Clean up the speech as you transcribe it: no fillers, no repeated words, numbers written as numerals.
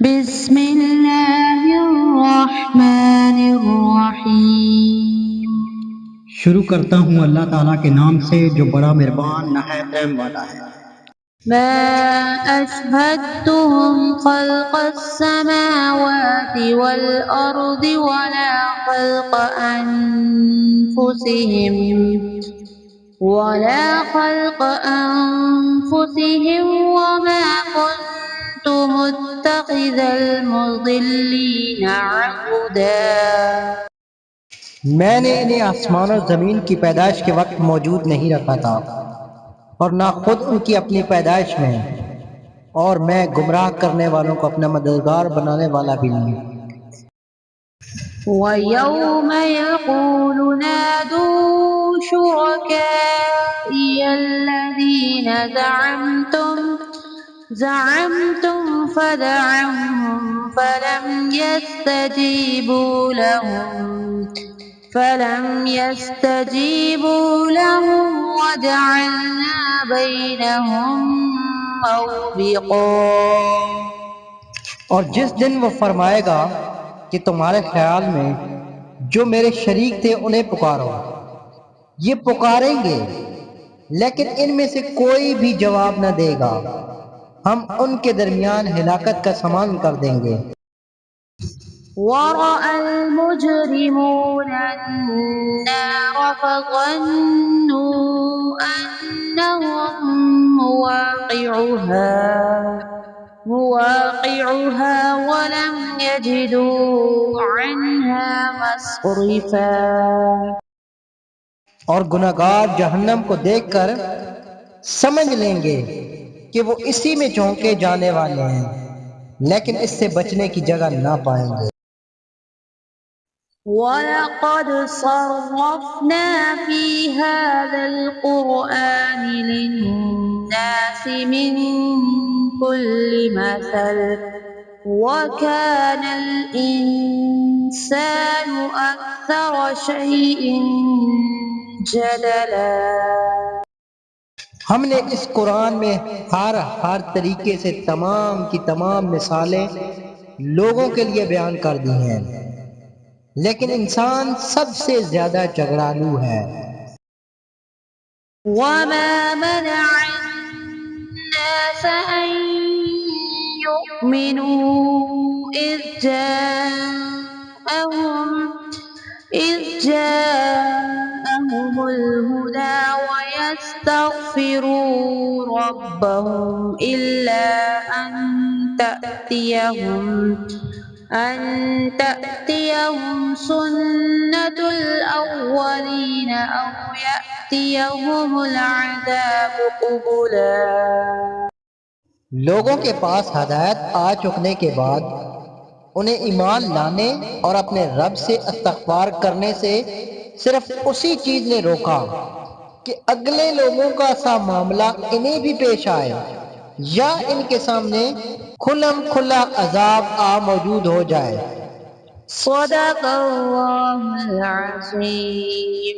بسم اللہ الرحمن الرحیم۔ شروع کرتا ہوں اللہ تعالیٰ کے نام سے جو بڑا مہربان نہایت رحم والا ہے۔ ما أشهدتهم خلق السماوات والأرض ولا خلق أنفسهم وما كنت متخذ المضلين عضدا۔ میں نے انہیں آسمان اور زمین کی پیدائش کے وقت موجود نہیں رکھا تھا اور نہ خود ان کی اپنی پیدائش میں، اور میں گمراہ کرنے والوں کو اپنا مددگار بنانے والا بھی نہیں۔ وَيَوْمَ يَقُولُ نَادُوا شُرَكَائِيَ الَّذِينَ زَعَمْتُمْ فَدَعَوْهُمْ فَلَمْ يَسْتَجِيبُوا لَهُمْ وَجَعَلْنَا بَيْنَهُمْ مَوْبِقًا۔ اور جس دن وہ فرمائے گا کہ تمہارے خیال میں جو میرے شریک تھے انہیں پکارو، یہ پکاریں گے لیکن ان میں سے کوئی بھی جواب نہ دے گا، ہم ان کے درمیان ہلاکت کا سامان کر دیں گے۔ وَرَأَى الْمُجْرِمُونَ النَّارَ فَظَنُّوا أَنَّهُمْ مواقعها وَلَمْ يَجِدُوا عَنْهَا مَصْرِفًا۔ اور گناہگار جہنم کو دیکھ کر سمجھ لیں گے کہ وہ اسی میں چونکے جانے والے ہیں، لیکن اس سے بچنے کی جگہ نہ پائیں گے۔ وَلَقَدْ صَرَّفْنَا فِي هَذَا الْقُرْآنِ لِلنَّاسِ مِنْ كُلِّ مَثَلٍ وَكَانَ الْإِنسَانُ أَكْثَرَ شَيْءٍ جَدَلًا۔ ہم نے اس قرآن میں ہر طریقے سے تمام کی تمام مثالیں لوگوں کے لیے بیان کر دی ہیں، لیکن انسان سب سے زیادہ جھگڑالو ہے۔ وَمَا مَنَعَ النَّاسَ أَن يُؤْمِنُوا إِذْ جَاءَهُمُ الْهُدَى وَيَسْتَغْفِرُوا رَبَّهُمْ إِلَّا أَن تَأْتِيَهُمْ سُنَّةُ الْأَوَّلِينَ أَوْ يَأْتِيَهُمُ الْعَذَابُ قُبُلًا۔ لوگوں کے پاس ہدایت آ چکنے کے بعد انہیں ایمان لانے اور اپنے رب سے استغفار کرنے سے صرف اسی چیز نے روکا کہ اگلے لوگوں کا سا معاملہ انہیں بھی پیش آئے یا ان کے سامنے کھلم کھلا عذاب موجود ہو جائے۔ صدق اللہ العظیم۔